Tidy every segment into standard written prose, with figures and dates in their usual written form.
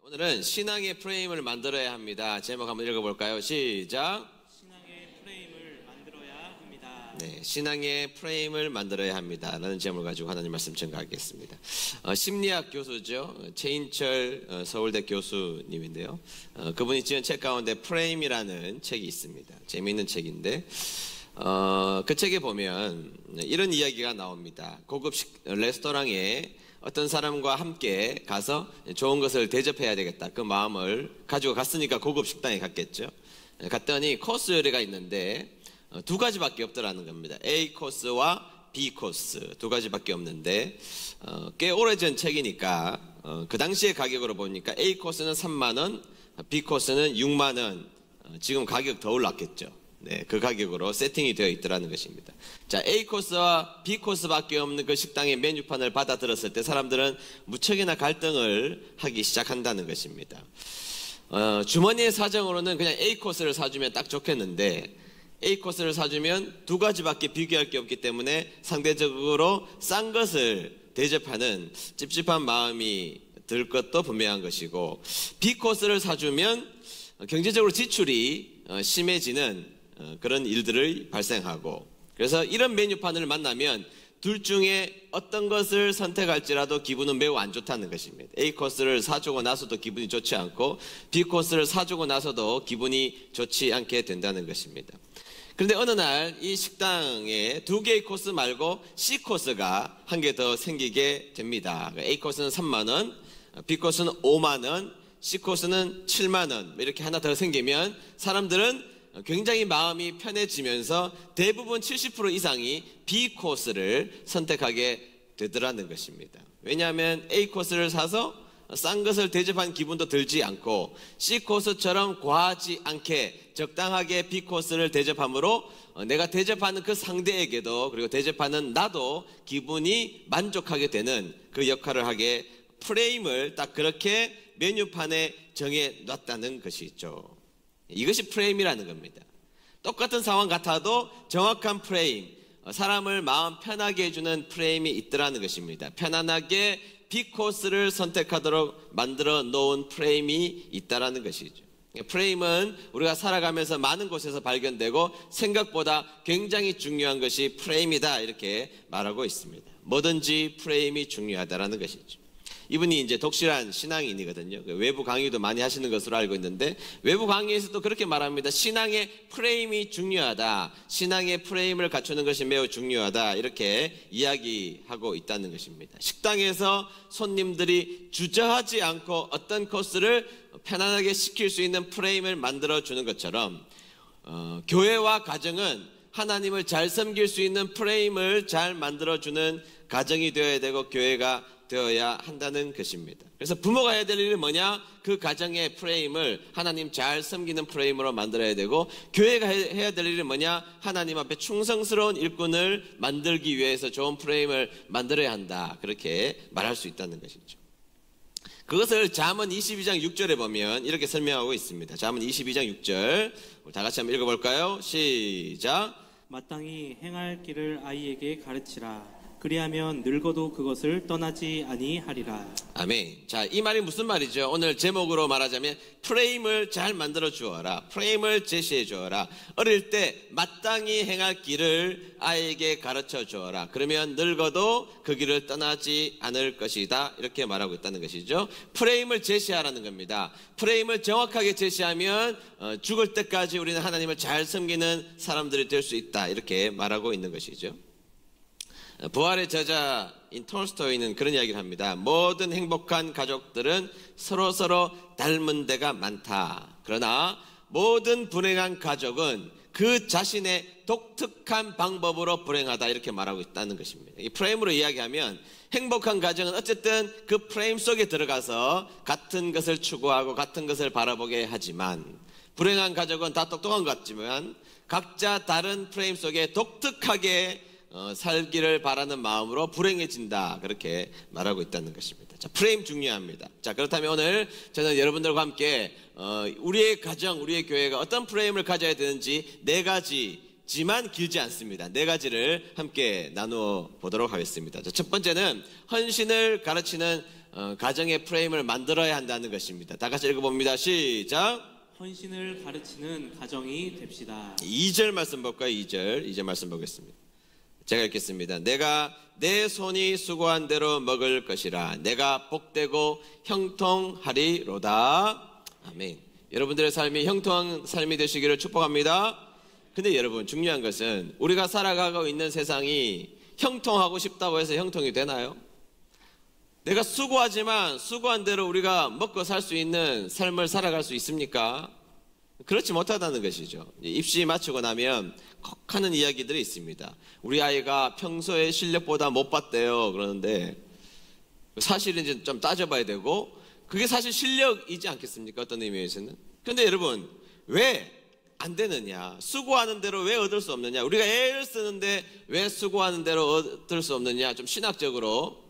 오늘은 신앙의 프레임을 만들어야 합니다. 제목 한번 읽어볼까요? 시작. 신앙의 프레임을 만들어야 합니다. 네, 신앙의 프레임을 만들어야 합니다. 라는 제목을 가지고 하나님 말씀 전가하겠습니다. 심리학 교수죠. 최인철 서울대 교수님인데요. 그분이 지은 책 가운데 프레임이라는 책이 있습니다. 재미있는 책인데 그 책에 보면 이런 이야기가 나옵니다. 고급 레스토랑에 어떤 사람과 함께 가서 좋은 것을 대접해야 되겠다. 그 마음을 가지고 갔으니까 고급 식당에 갔겠죠. 갔더니 코스 요리가 있는데 두 가지밖에 없더라는 겁니다. A 코스와 B 코스 두 가지밖에 없는데 꽤 오래전 책이니까 그 당시의 가격으로 보니까 A 코스는 3만 원, B 코스는 6만 원. 지금 가격 더 올랐겠죠. 네, 그 가격으로 세팅이 되어 있더라는 것입니다. 자, A 코스와 B 코스밖에 없는 그 식당의 메뉴판을 받아들었을 때 사람들은 무척이나 갈등을 하기 시작한다는 것입니다. 주머니의 사정으로는 그냥 A 코스를 사주면 딱 좋겠는데 A 코스를 사주면 두 가지밖에 비교할 게 없기 때문에 상대적으로 싼 것을 대접하는 찝찝한 마음이 들 것도 분명한 것이고, B 코스를 사주면 경제적으로 지출이 심해지는 그런 일들을 발생하고, 그래서 이런 메뉴판을 만나면 둘 중에 어떤 것을 선택할지라도 기분은 매우 안 좋다는 것입니다. A 코스를 사주고 나서도 기분이 좋지 않고 B 코스를 사주고 나서도 기분이 좋지 않게 된다는 것입니다. 그런데 어느 날 이 식당에 두 개의 코스 말고 C 코스가 한 개 더 생기게 됩니다. A 코스는 3만 원, B 코스는 5만 원, C 코스는 7만 원, 이렇게 하나 더 생기면 사람들은 굉장히 마음이 편해지면서 대부분 70% 이상이 B 코스를 선택하게 되더라는 것입니다. 왜냐하면 A 코스를 사서 싼 것을 대접한 기분도 들지 않고 C 코스처럼 과하지 않게 적당하게 B 코스를 대접함으로 내가 대접하는 그 상대에게도 그리고 대접하는 나도 기분이 만족하게 되는 그 역할을 하게 프레임을 딱 그렇게 메뉴판에 정해 놨다는 것이죠. 이것이 프레임이라는 겁니다. 똑같은 상황 같아도 정확한 프레임, 사람을 마음 편하게 해주는 프레임이 있더라는 것입니다. 편안하게 B 코스를 선택하도록 만들어 놓은 프레임이 있다라는 것이죠. 프레임은 우리가 살아가면서 많은 곳에서 발견되고 생각보다 굉장히 중요한 것이 프레임이다, 이렇게 말하고 있습니다. 뭐든지 프레임이 중요하다라는 것이죠. 이분이 이제 독실한 신앙인이거든요. 외부 강의도 많이 하시는 것으로 알고 있는데 외부 강의에서도 그렇게 말합니다. 신앙의 프레임이 중요하다. 신앙의 프레임을 갖추는 것이 매우 중요하다. 이렇게 이야기하고 있다는 것입니다. 식당에서 손님들이 주저하지 않고 어떤 코스를 편안하게 시킬 수 있는 프레임을 만들어주는 것처럼 교회와 가정은 하나님을 잘 섬길 수 있는 프레임을 잘 만들어주는 가정이 되어야 되고 교회가 되어야 한다는 것입니다. 그래서 부모가 해야 될 일은 뭐냐? 그 가정의 프레임을 하나님 잘 섬기는 프레임으로 만들어야 되고, 교회가 해야 될 일은 뭐냐? 하나님 앞에 충성스러운 일꾼을 만들기 위해서 좋은 프레임을 만들어야 한다. 그렇게 말할 수 있다는 것이죠. 그것을 잠언 22장 6절에 보면 이렇게 설명하고 있습니다. 잠언 22장 6절 다 같이 한번 읽어볼까요? 시작. 마땅히 행할 길을 아이에게 가르치라. 그리하면 늙어도 그것을 떠나지 아니하리라. 아멘. 자, 이 말이 무슨 말이죠? 오늘 제목으로 말하자면 프레임을 잘 만들어 주어라. 프레임을 제시해 주어라. 어릴 때 마땅히 행할 길을 아이에게 가르쳐 주어라. 그러면 늙어도 그 길을 떠나지 않을 것이다. 이렇게 말하고 있다는 것이죠. 프레임을 제시하라는 겁니다. 프레임을 정확하게 제시하면 죽을 때까지 우리는 하나님을 잘 섬기는 사람들이 될 수 있다. 이렇게 말하고 있는 것이죠. 부활의 저자인 톨스토이는 그런 이야기를 합니다. 모든 행복한 가족들은 서로서로 닮은 데가 많다. 그러나 모든 불행한 가족은 그 자신의 독특한 방법으로 불행하다. 이렇게 말하고 있다는 것입니다. 이 프레임으로 이야기하면 행복한 가정은 어쨌든 그 프레임 속에 들어가서 같은 것을 추구하고 같은 것을 바라보게 하지만, 불행한 가족은 다 똑똑한 것 같지만 각자 다른 프레임 속에 독특하게 살기를 바라는 마음으로 불행해진다. 그렇게 말하고 있다는 것입니다. 자, 프레임 중요합니다. 자, 그렇다면 오늘 저는 여러분들과 함께 우리의 가정, 우리의 교회가 어떤 프레임을 가져야 되는지 4가지지만 길지 않습니다. 4가지를 함께 나누어 보도록 하겠습니다. 자, 첫 번째는 헌신을 가르치는 가정의 프레임을 만들어야 한다는 것입니다. 다 같이 읽어봅니다. 시작. 헌신을 가르치는 가정이 됩시다. 2절 말씀 볼까요? 2절 말씀 보겠습니다. 제가 읽겠습니다. 내가 내 손이 수고한 대로 먹을 것이라. 내가 복되고 형통하리로다. 아멘. 여러분들의 삶이 형통한 삶이 되시기를 축복합니다. 근데 여러분, 중요한 것은 우리가 살아가고 있는 세상이 형통하고 싶다고 해서 형통이 되나요? 내가 수고하지만 수고한 대로 우리가 먹고 살 수 있는 삶을 살아갈 수 있습니까? 그렇지 못하다는 것이죠. 입시 마치고 나면 콕 하는 이야기들이 있습니다. 우리 아이가 평소에 실력보다 못 봤대요. 그러는데 사실인지 좀 따져봐야 되고, 그게 사실 실력이지 않겠습니까? 어떤 의미에서는. 그런데 여러분, 왜 안 되느냐? 수고하는 대로 왜 얻을 수 없느냐? 우리가 애를 쓰는데 왜 수고하는 대로 얻을 수 없느냐? 좀 신학적으로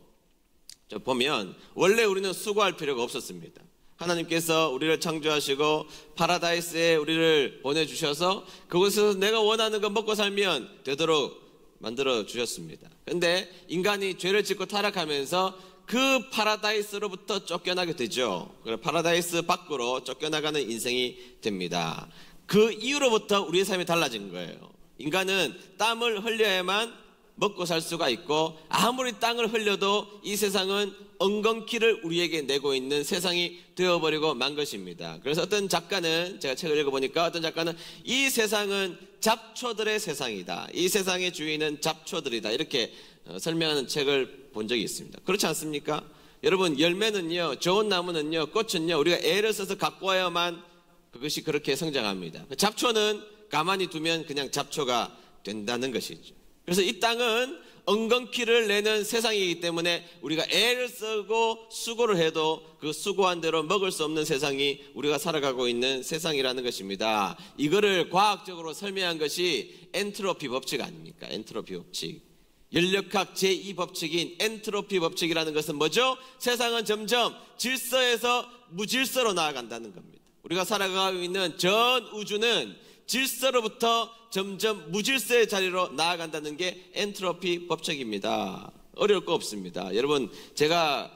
보면 원래 우리는 수고할 필요가 없었습니다. 하나님께서 우리를 창조하시고 파라다이스에 우리를 보내주셔서 그곳에서 내가 원하는 거 먹고 살면 되도록 만들어 주셨습니다. 그런데 인간이 죄를 짓고 타락하면서 그 파라다이스로부터 쫓겨나게 되죠. 파라다이스 밖으로 쫓겨나가는 인생이 됩니다. 그 이후로부터 우리의 삶이 달라진 거예요. 인간은 땀을 흘려야만 먹고 살 수가 있고, 아무리 땅을 흘려도 이 세상은 엉겅퀴를 우리에게 내고 있는 세상이 되어버리고 만 것입니다. 그래서 어떤 작가는, 제가 책을 읽어보니까 어떤 작가는 이 세상은 잡초들의 세상이다, 이 세상의 주인은 잡초들이다, 이렇게 설명하는 책을 본 적이 있습니다. 그렇지 않습니까? 여러분, 열매는요, 좋은 나무는요, 꽃은요, 우리가 애를 써서 갖고 와야만 그것이 그렇게 성장합니다. 잡초는 가만히 두면 그냥 잡초가 된다는 것이죠. 그래서 이 땅은 엉겅퀴를 내는 세상이기 때문에 우리가 애를 쓰고 수고를 해도 그 수고한 대로 먹을 수 없는 세상이 우리가 살아가고 있는 세상이라는 것입니다. 이거를 과학적으로 설명한 것이 엔트로피 법칙 아닙니까? 엔트로피 법칙. 연력학 제2법칙인 엔트로피 법칙이라는 것은 뭐죠? 세상은 점점 질서에서 무질서로 나아간다는 겁니다. 우리가 살아가고 있는 전 우주는 질서로부터 점점 무질서의 자리로 나아간다는 게 엔트로피 법칙입니다. 어려울 거 없습니다. 여러분, 제가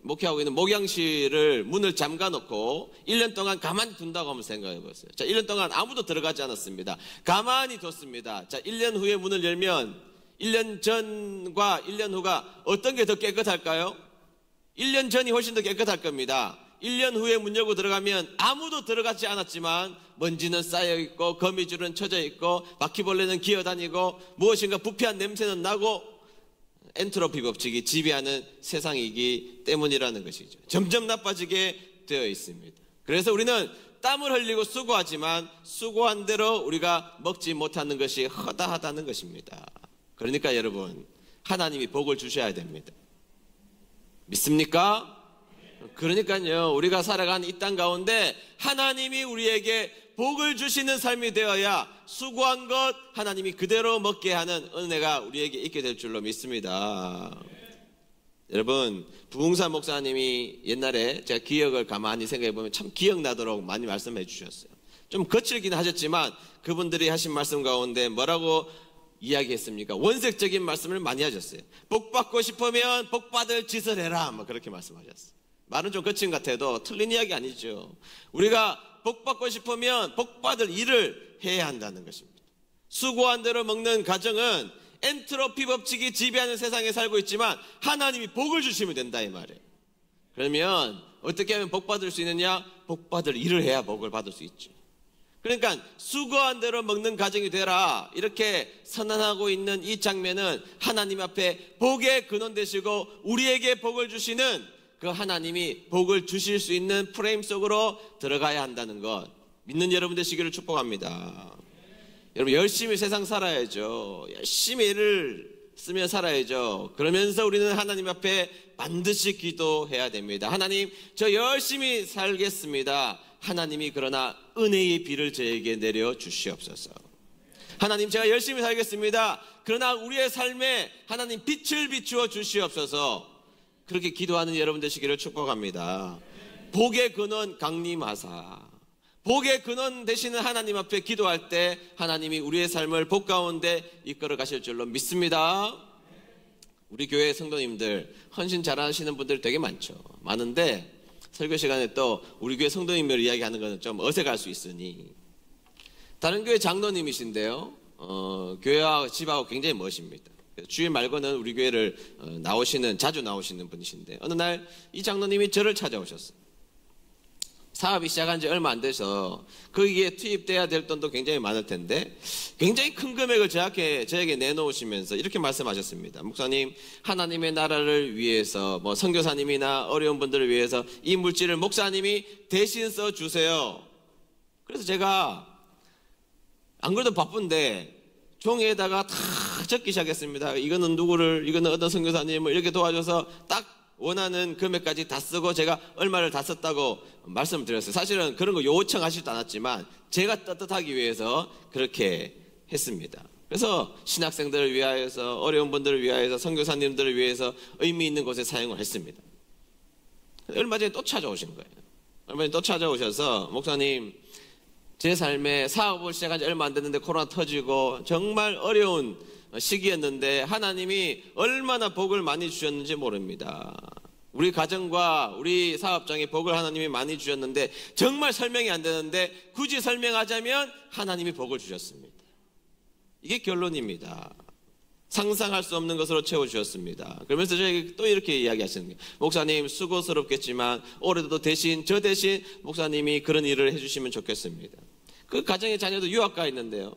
목회하고 있는 목양실을 문을 잠가 놓고 1년 동안 가만히 둔다고 한번 생각해 보세요. 자, 1년 동안 아무도 들어가지 않았습니다. 가만히 뒀습니다. 자, 1년 후에 문을 열면 1년 전과 1년 후가 어떤 게 더 깨끗할까요? 1년 전이 훨씬 더 깨끗할 겁니다. 1년 후에 문 열고 들어가면 아무도 들어가지 않았지만 먼지는 쌓여있고 거미줄은 쳐져있고 바퀴벌레는 기어다니고 무엇인가 부패한 냄새는 나고, 엔트로피 법칙이 지배하는 세상이기 때문이라는 것이죠. 점점 나빠지게 되어 있습니다. 그래서 우리는 땀을 흘리고 수고하지만 수고한 대로 우리가 먹지 못하는 것이 허다하다는 것입니다. 그러니까 여러분, 하나님이 복을 주셔야 됩니다. 믿습니까? 그러니까요, 우리가 살아가는 이 땅 가운데 하나님이 우리에게 복을 주시는 삶이 되어야 수고한 것 하나님이 그대로 먹게 하는 은혜가 우리에게 있게 될 줄로 믿습니다. 여러분, 부흥사 목사님이 옛날에 제가 기억을 가만히 생각해 보면 참 기억나도록 많이 말씀해 주셨어요. 좀 거칠긴 하셨지만 그분들이 하신 말씀 가운데 뭐라고 이야기했습니까? 원색적인 말씀을 많이 하셨어요. 복 받고 싶으면 복 받을 짓을 해라, 뭐 그렇게 말씀하셨어요. 말은 좀 거친 것 같아도 틀린 이야기 아니죠. 우리가 복 받고 싶으면 복 받을 일을 해야 한다는 것입니다. 수고한 대로 먹는 가정은 엔트로피 법칙이 지배하는 세상에 살고 있지만 하나님이 복을 주시면 된다, 이 말이에요. 그러면 어떻게 하면 복 받을 수 있느냐? 복 받을 일을 해야 복을 받을 수 있죠. 그러니까 수고한 대로 먹는 가정이 되라, 이렇게 선언하고 있는 이 장면은 하나님 앞에 복의 근원 되시고 우리에게 복을 주시는 그 하나님이 복을 주실 수 있는 프레임 속으로 들어가야 한다는 것, 믿는 여러분 되시기를 축복합니다. 여러분, 열심히 세상 살아야죠. 열심히 애를 쓰며 살아야죠. 그러면서 우리는 하나님 앞에 반드시 기도해야 됩니다. 하나님, 저 열심히 살겠습니다. 하나님이 그러나 은혜의 비를 저에게 내려 주시옵소서. 하나님, 제가 열심히 살겠습니다. 그러나 우리의 삶에 하나님 빛을 비추어 주시옵소서. 그렇게 기도하는 여러분 되시기를 축복합니다. 복의 근원 강림하사, 복의 근원 되시는 하나님 앞에 기도할 때 하나님이 우리의 삶을 복 가운데 이끌어 가실 줄로 믿습니다. 우리 교회 성도님들 헌신 잘하시는 분들 되게 많은데 설교 시간에 또 우리 교회 성도님들 이야기하는 거는 좀 어색할 수 있으니 다른 교회 장로님이신데요. 교회와 집하고 굉장히 멋입니다. 주일 말고는 우리 교회를 자주 나오시는 분이신데 어느 날 이 장로님이 저를 찾아오셨어요. 사업이 시작한 지 얼마 안 돼서 거기에 투입돼야 될 돈도 굉장히 많을 텐데 굉장히 큰 금액을 저에게 내놓으시면서 이렇게 말씀하셨습니다. 목사님, 하나님의 나라를 위해서 선교사님이나 어려운 분들을 위해서 이 물질을 목사님이 대신 써주세요. 그래서 제가 안 그래도 바쁜데 종이에다가 다 적기 시작했습니다. 이거는 어떤 선교사님을 이렇게 도와줘서 딱 원하는 금액까지 다 쓰고 제가 얼마를 다 썼다고 말씀을 드렸어요. 사실은 그런 거 요청하시지도 않았지만 제가 떳떳하기 위해서 그렇게 했습니다. 그래서 신학생들을 위하여서 어려운 분들을 위하여서 선교사님들을 위해서 의미 있는 곳에 사용을 했습니다. 얼마 전에 또 찾아오신 거예요. 얼마 전에 또 찾아오셔서 목사님, 제 삶에 사업을 시작한 지 얼마 안 됐는데 코로나 터지고 정말 어려운 시기였는데 하나님이 얼마나 복을 많이 주셨는지 모릅니다. 우리 가정과 우리 사업장에 복을 하나님이 많이 주셨는데 정말 설명이 안 되는데 굳이 설명하자면 하나님이 복을 주셨습니다. 이게 결론입니다. 상상할 수 없는 것으로 채워주셨습니다. 그러면서 저에게 또 이렇게 이야기하시는 거예요. 목사님, 수고스럽겠지만 올해도 저 대신 목사님이 그런 일을 해주시면 좋겠습니다. 그 가정의 자녀도 유학가 있는데요.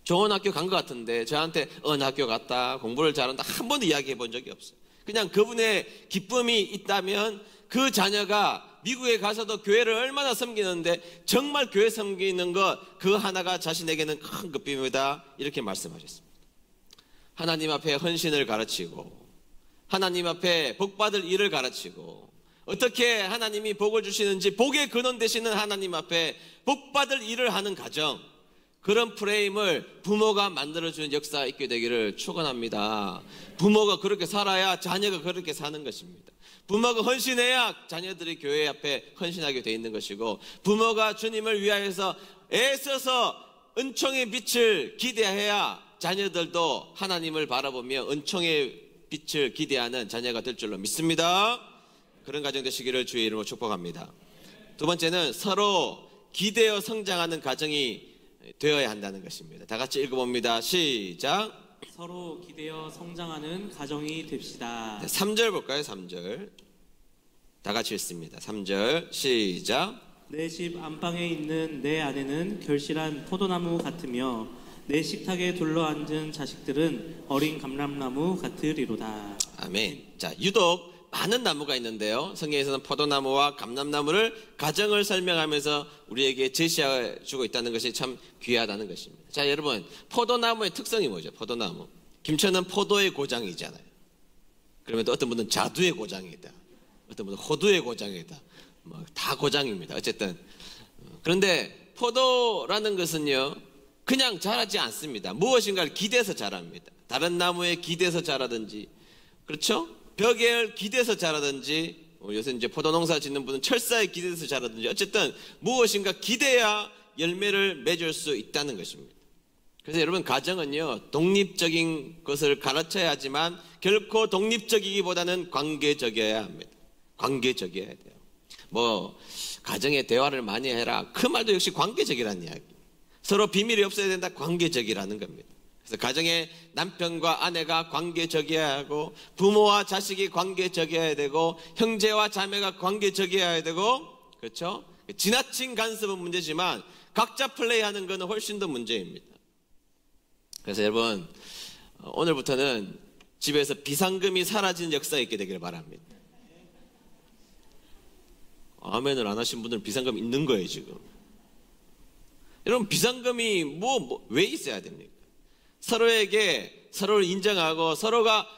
좋은 학교 간 것 같은데 저한테 어느 학교 갔다, 공부를 잘한다 한 번도 이야기해 본 적이 없어요. 그냥 그분의 기쁨이 있다면 그 자녀가 미국에 가서도 교회를 얼마나 섬기는데 정말 교회 섬기는 것 그 하나가 자신에게는 큰 기쁨이다, 이렇게 말씀하셨습니다. 하나님 앞에 헌신을 가르치고 하나님 앞에 복받을 일을 가르치고 어떻게 하나님이 복을 주시는지 복의 근원 되시는 하나님 앞에 복받을 일을 하는 가정, 그런 프레임을 부모가 만들어주는 역사가 있게 되기를 축원합니다. 부모가 그렇게 살아야 자녀가 그렇게 사는 것입니다. 부모가 헌신해야 자녀들이 교회 앞에 헌신하게 돼 있는 것이고, 부모가 주님을 위하여서 애써서 은총의 빛을 기대해야 자녀들도 하나님을 바라보며 은총의 빛을 기대하는 자녀가 될 줄로 믿습니다. 그런 가정 되시기를 주의 이름으로 축복합니다. 두 번째는 서로 기대어 성장하는 가정이 되어야 한다는 것입니다. 다 같이 읽어봅니다. 시작. 서로 기대어 성장하는 가정이 됩시다. 3절 볼까요? 3절. 다 같이 읽습니다. 3절 시작. 내 집 안방에 있는 내 아내는 결실한 포도나무 같으며 내 식탁에 둘러앉은 자식들은 어린 감람나무 같으리로다. 아멘. 자, 유독 많은 나무가 있는데요. 성경에서는 포도나무와 감람나무를 가정을 설명하면서 우리에게 제시해 주고 있다는 것이 참 귀하다는 것입니다. 자, 여러분, 포도나무의 특성이 뭐죠? 포도나무. 김천은 포도의 고장이잖아요. 그러면 또 어떤 분은 자두의 고장이다, 어떤 분은 호두의 고장이다, 다 고장입니다. 어쨌든 그런데 포도라는 것은요 그냥 자라지 않습니다. 무엇인가를 기대서 자랍니다. 다른 나무에 기대서 자라든지, 그렇죠? 벽에 기대서 자라든지, 요새 이제 포도 농사 짓는 분은 철사에 기대서 자라든지, 어쨌든 무엇인가 기대야 열매를 맺을 수 있다는 것입니다. 그래서 여러분, 가정은요 독립적인 것을 가르쳐야 하지만 결코 독립적이기보다는 관계적이어야 합니다. 관계적이어야 돼요. 가정의 대화를 많이 해라, 그 말도 역시 관계적이라는 이야기. 서로 비밀이 없어야 된다, 관계적이라는 겁니다. 그래서 가정의 남편과 아내가 관계적이어야 하고, 부모와 자식이 관계적이어야 되고, 형제와 자매가 관계적이어야 되고, 그렇죠? 지나친 간섭은 문제지만 각자 플레이하는 것은 훨씬 더 문제입니다. 그래서 여러분, 오늘부터는 집에서 비상금이 사라지는 역사가 있게 되기를 바랍니다. 아멘을 안 하신 분들은 비상금 있는 거예요 지금. 여러분, 비상금이 왜 있어야 됩니까? 서로에게 서로를 인정하고, 서로가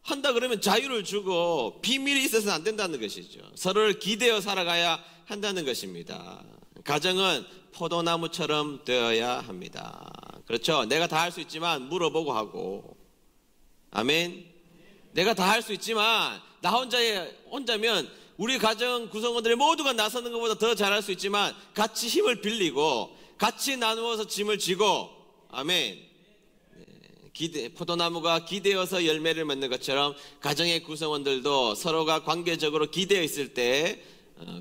한다 그러면 자유를 주고, 비밀이 있어서는 안 된다는 것이죠. 서로를 기대어 살아가야 한다는 것입니다. 가정은 포도나무처럼 되어야 합니다. 그렇죠? 내가 다 할 수 있지만 물어보고 하고, 아멘. 내가 다 할 수 있지만 나 혼자면 우리 가정 구성원들의 모두가 나서는 것보다 더 잘할 수 있지만 같이 힘을 빌리고 같이 나누어서 짐을 지고, 아멘. 포도나무가 기대어서 열매를 맺는 것처럼 가정의 구성원들도 서로가 관계적으로 기대어 있을 때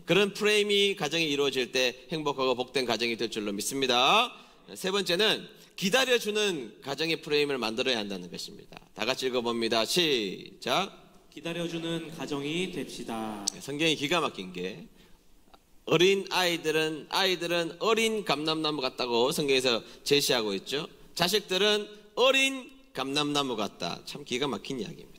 그런 프레임이 가정이 이루어질 때 행복하고 복된 가정이 될 줄로 믿습니다. 세 번째는 기다려주는 가정의 프레임을 만들어야 한다는 것입니다. 다 같이 읽어봅니다. 시작. 기다려주는 가정이 됩시다. 성경이 기가 막힌 게 어린 아이들은 어린 감람나무 같다고 성경에서 제시하고 있죠. 자식들은 어린 감람나무 같다. 참 기가 막힌 이야기입니다.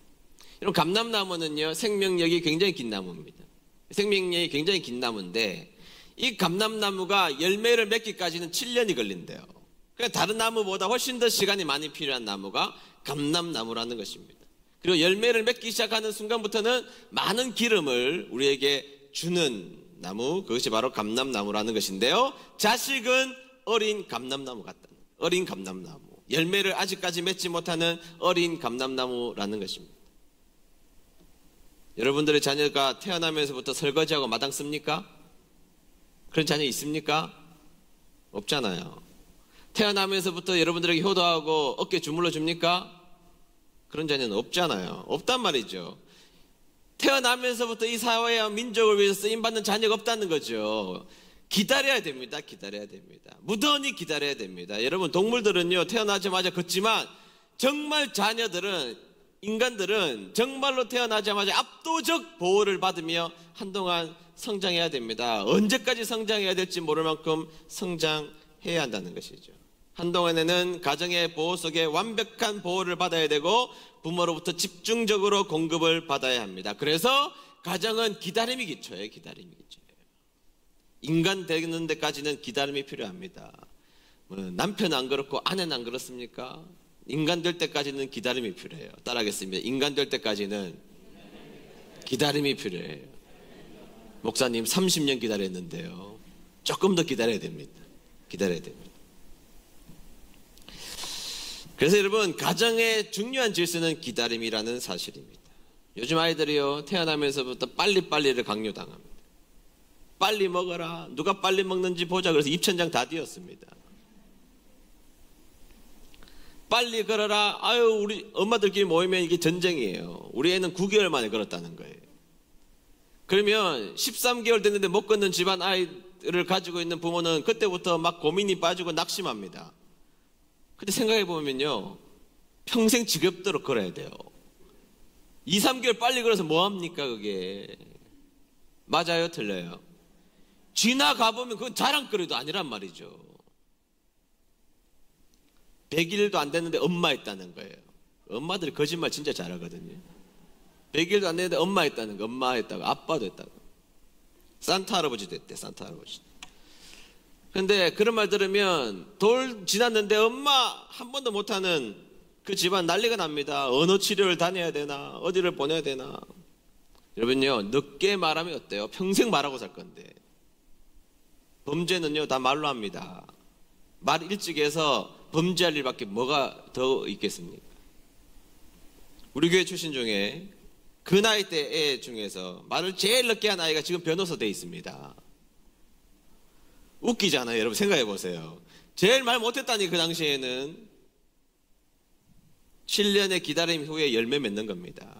여러분, 감람나무는요 생명력이 굉장히 긴 나무입니다. 생명력이 굉장히 긴 나무인데 이 감람나무가 열매를 맺기까지는 7년이 걸린대요. 그러니까 다른 나무보다 훨씬 더 시간이 많이 필요한 나무가 감람나무라는 것입니다. 그리고 열매를 맺기 시작하는 순간부터는 많은 기름을 우리에게 주는 나무, 그것이 바로 감람나무라는 것인데요. 자식은 어린 감람나무 같다. 어린 감람나무. 열매를 아직까지 맺지 못하는 어린 감람나무라는 것입니다. 여러분들의 자녀가 태어나면서부터 설거지하고 마당 씁니까? 그런 자녀 있습니까? 없잖아요. 태어나면서부터 여러분들에게 효도하고 어깨 주물러 줍니까? 그런 자녀는 없잖아요. 없단 말이죠. 태어나면서부터 이 사회와 민족을 위해서 쓰임받는 자녀가 없다는 거죠. 기다려야 됩니다. 기다려야 됩니다. 무던히 기다려야 됩니다. 여러분, 동물들은요 태어나자마자 걷지만 정말 인간들은 정말로 태어나자마자 압도적 보호를 받으며 한동안 성장해야 됩니다. 언제까지 성장해야 될지 모를 만큼 성장해야 한다는 것이죠. 한동안에는 가정의 보호 속에 완벽한 보호를 받아야 되고 부모로부터 집중적으로 공급을 받아야 합니다. 그래서 가정은 기다림이 기초예요. 기다림이 기초예요. 인간 되는 데까지는 기다림이 필요합니다. 남편은 안 그렇고 아내는 안 그렇습니까? 인간 될 때까지는 기다림이 필요해요. 따라하겠습니다. 인간 될 때까지는 기다림이 필요해요. 목사님 30년 기다렸는데요. 조금 더 기다려야 됩니다. 기다려야 됩니다. 그래서 여러분, 가정의 중요한 질서는 기다림이라는 사실입니다. 요즘 아이들이요 태어나면서부터 빨리빨리를 강요당합니다. 빨리 먹어라. 누가 빨리 먹는지 보자. 그래서 입천장 다 뛰었습니다. 빨리 걸어라. 아유, 우리 엄마들끼리 모이면 이게 전쟁이에요. 우리 애는 9개월 만에 걸었다는 거예요. 그러면 13개월 됐는데 못 걷는 집안 아이를 가지고 있는 부모는 그때부터 막 고민이 빠지고 낙심합니다. 근데 생각해 보면요, 평생 지겹도록 걸어야 돼요. 2, 3개월 빨리 걸어서 뭐합니까 그게? 맞아요 틀려요? 지나가 보면 그건 자랑거리도 아니란 말이죠. 100일도 안 됐는데 엄마 했다는 거예요. 엄마들이 거짓말 진짜 잘하거든요. 100일도 안 됐는데 엄마 했다는 거. 엄마 했다고, 아빠도 했다고. 산타 할아버지도 했대. 산타 할아버지. 근데 그런 말 들으면 돌 지났는데 엄마 한 번도 못하는 그 집안 난리가 납니다. 언어 치료를 다녀야 되나, 어디를 보내야 되나. 여러분요, 늦게 말하면 어때요? 평생 말하고 살 건데. 범죄는요 다 말로 합니다. 말 일찍 해서 범죄할 일밖에 뭐가 더 있겠습니까? 우리 교회 출신 중에 그 나이 때 애 중에서 말을 제일 늦게 한 아이가 지금 변호사 돼 있습니다. 웃기잖아요. 여러분 생각해 보세요. 제일 말 못했다니 그 당시에는 7년의 기다림 후에 열매 맺는 겁니다.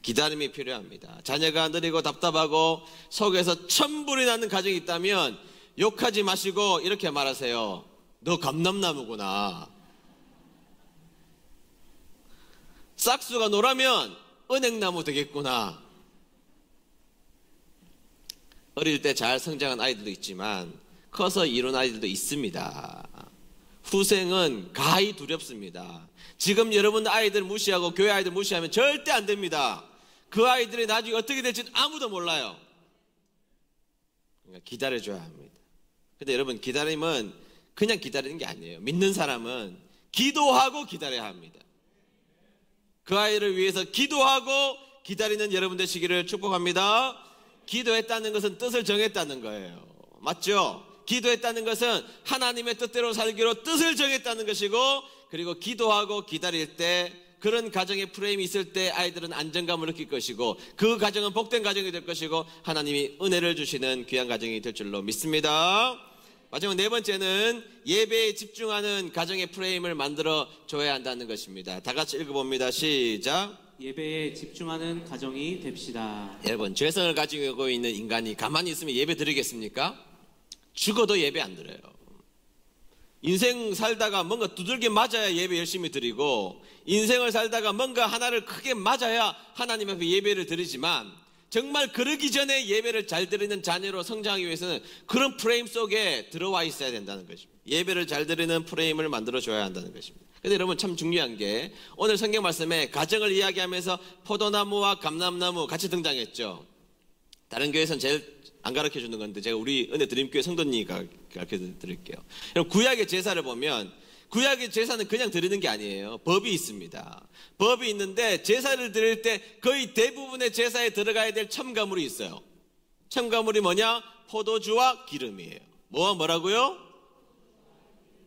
기다림이 필요합니다. 자녀가 느리고 답답하고 속에서 천불이 나는 가정이 있다면 욕하지 마시고 이렇게 말하세요. 너 감람나무구나. 싹수가 노라면 은행나무 되겠구나. 어릴 때 잘 성장한 아이들도 있지만 커서 이룬 아이들도 있습니다. 후생은 가히 두렵습니다. 지금 여러분 아이들 무시하고 교회 아이들 무시하면 절대 안 됩니다. 그 아이들이 나중에 어떻게 될지는 아무도 몰라요. 그러니까 기다려줘야 합니다. 근데 여러분, 기다림은 그냥 기다리는 게 아니에요. 믿는 사람은 기도하고 기다려야 합니다. 그 아이를 위해서 기도하고 기다리는 여러분 되시기를 축복합니다. 기도했다는 것은 뜻을 정했다는 거예요. 맞죠? 기도했다는 것은 하나님의 뜻대로 살기로 뜻을 정했다는 것이고, 그리고 기도하고 기다릴 때 그런 가정의 프레임이 있을 때 아이들은 안정감을 느낄 것이고 그 가정은 복된 가정이 될 것이고 하나님이 은혜를 주시는 귀한 가정이 될 줄로 믿습니다. 마지막 네 번째는 예배에 집중하는 가정의 프레임을 만들어 줘야 한다는 것입니다. 다 같이 읽어봅니다. 시작. 예배에 집중하는 가정이 됩시다. 여러분, 죄성을 가지고 있는 인간이 가만히 있으면 예배 드리겠습니까? 죽어도 예배 안 드려요. 인생 살다가 뭔가 두들겨 맞아야 예배 열심히 드리고, 인생을 살다가 뭔가 하나를 크게 맞아야 하나님 앞에 예배를 드리지만, 정말 그러기 전에 예배를 잘 드리는 자녀로 성장하기 위해서는 그런 프레임 속에 들어와 있어야 된다는 것입니다. 예배를 잘 드리는 프레임을 만들어줘야 한다는 것입니다. 근데 여러분, 참 중요한 게 오늘 성경 말씀에 가정을 이야기하면서 포도나무와 감람나무 같이 등장했죠. 다른 교회에서는 제일 안 가르쳐 주는 건데 제가 우리 은혜 드림교회 성도님이 가르쳐 드릴게요. 구약의 제사를 보면 구약의 제사는 그냥 드리는 게 아니에요. 법이 있습니다. 법이 있는데 제사를 드릴 때 거의 대부분의 제사에 들어가야 될 첨가물이 있어요. 첨가물이 뭐냐? 포도주와 기름이에요. 뭐라고요?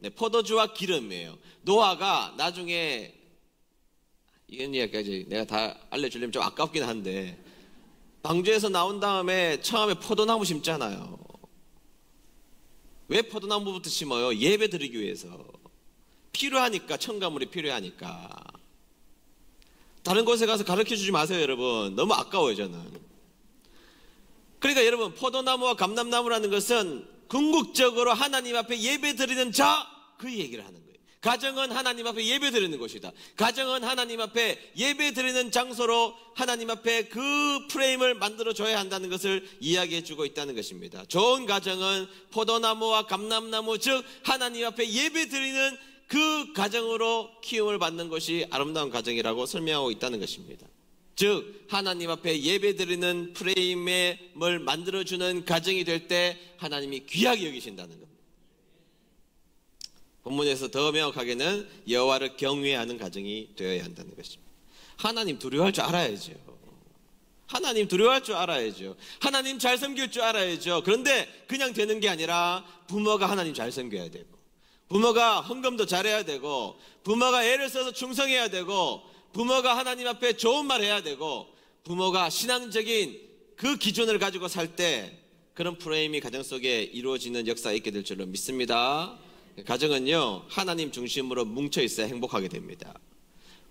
네, 포도주와 기름이에요. 노아가 나중에 이런 이야기까지 내가 다 알려주려면 좀 아깝긴 한데, 방주에서 나온 다음에 처음에 포도나무 심잖아요. 왜 포도나무부터 심어요? 예배 드리기 위해서. 필요하니까, 첨가물이 필요하니까. 다른 곳에 가서 가르쳐 주지 마세요, 여러분. 너무 아까워요, 저는. 그러니까 여러분, 포도나무와 감람나무라는 것은 궁극적으로 하나님 앞에 예배 드리는 자, 그 얘기를 하는 거예요. 가정은 하나님 앞에 예배 드리는 곳이다. 가정은 하나님 앞에 예배 드리는 장소로 하나님 앞에 그 프레임을 만들어줘야 한다는 것을 이야기해 주고 있다는 것입니다. 좋은 가정은 포도나무와 감람나무, 즉 하나님 앞에 예배 드리는 그 가정으로 키움을 받는 것이 아름다운 가정이라고 설명하고 있다는 것입니다. 즉 하나님 앞에 예배 드리는 프레임을 만들어주는 가정이 될 때 하나님이 귀하게 여기신다는 겁니다. 본문에서 더 명확하게는 여호와를 경외하는 가정이 되어야 한다는 것입니다. 하나님 두려워할 줄 알아야죠. 하나님 두려워할 줄 알아야죠. 하나님 잘 섬길 줄 알아야죠. 그런데 그냥 되는 게 아니라 부모가 하나님 잘 섬겨야 되고, 부모가 헌금도 잘해야 되고, 부모가 애를 써서 충성해야 되고, 부모가 하나님 앞에 좋은 말 해야 되고, 부모가 신앙적인 그 기준을 가지고 살 때 그런 프레임이 가정 속에 이루어지는 역사가 있게 될 줄로 믿습니다. 가정은요, 하나님 중심으로 뭉쳐 있어야 행복하게 됩니다.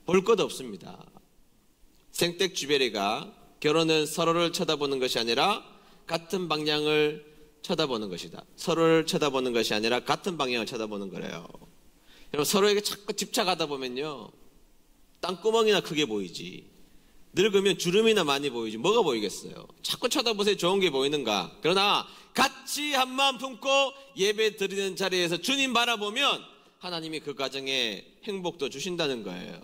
볼 것 없습니다. 생택주베리가 결혼은 서로를 쳐다보는 것이 아니라 같은 방향을 쳐다보는 것이다. 서로를 쳐다보는 것이 아니라 같은 방향을 쳐다보는 거래요. 여러분, 서로에게 자꾸 집착하다 보면요, 땅구멍이나 크게 보이지, 늙으면 주름이나 많이 보이지 뭐가 보이겠어요. 자꾸 쳐다보세요. 좋은 게 보이는가. 그러나 같이 한 마음 품고 예배 드리는 자리에서 주님 바라보면 하나님이 그 가정에 행복도 주신다는 거예요.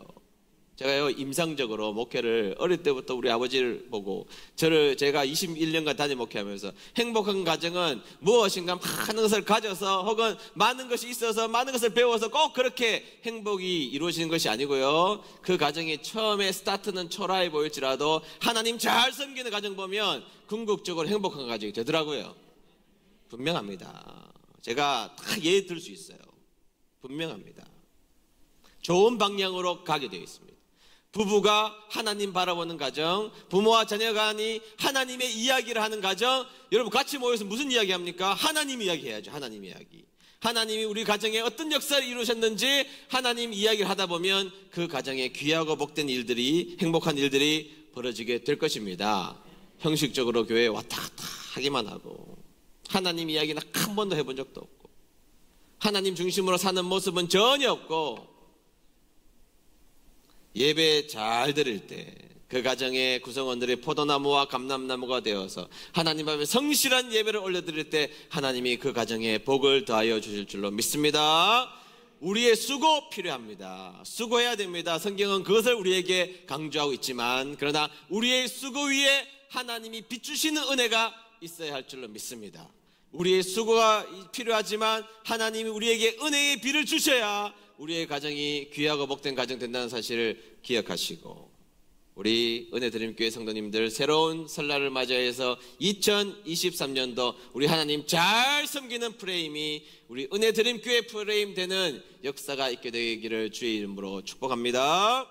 제가요, 임상적으로 목회를 어릴 때부터 우리 아버지를 보고 제가 21년간 단임 목회하면서 행복한 가정은 무엇인가 많은 것을 가져서 혹은 많은 것이 있어서 많은 것을 배워서 꼭 그렇게 행복이 이루어지는 것이 아니고요, 그 가정이 처음에 스타트는 초라해 보일지라도 하나님 잘 섬기는 가정 보면 궁극적으로 행복한 가정이 되더라고요. 분명합니다. 제가 다 예의 들 수 있어요. 분명합니다. 좋은 방향으로 가게 되어 있습니다. 부부가 하나님 바라보는 가정, 부모와 자녀가 하나님의 이야기를 하는 가정. 여러분, 같이 모여서 무슨 이야기 합니까? 하나님 이야기 해야죠. 하나님 이야기. 하나님이 우리 가정에 어떤 역사를 이루셨는지 하나님 이야기를 하다 보면 그 가정에 귀하고 복된 일들이, 행복한 일들이 벌어지게 될 것입니다. 형식적으로 교회에 왔다 갔다 하기만 하고 하나님 이야기는 한 번도 해본 적도 없고 하나님 중심으로 사는 모습은 전혀 없고, 예배 잘 드릴 때 그 가정의 구성원들이 포도나무와 감람나무가 되어서 하나님 앞에 성실한 예배를 올려드릴 때 하나님이 그 가정에 복을 더하여 주실 줄로 믿습니다. 우리의 수고 필요합니다. 수고해야 됩니다. 성경은 그것을 우리에게 강조하고 있지만, 그러나 우리의 수고 위에 하나님이 비추시는 은혜가 있어야 할 줄로 믿습니다. 우리의 수고가 필요하지만 하나님이 우리에게 은혜의 비를 주셔야 우리의 가정이 귀하고 복된 가정 된다는 사실을 기억하시고, 우리 은혜드림교회 성도님들 새로운 설날을 맞이해서 2023년도 우리 하나님 잘 섬기는 프레임이 우리 은혜드림교회 프레임 되는 역사가 있게 되기를 주의 이름으로 축복합니다.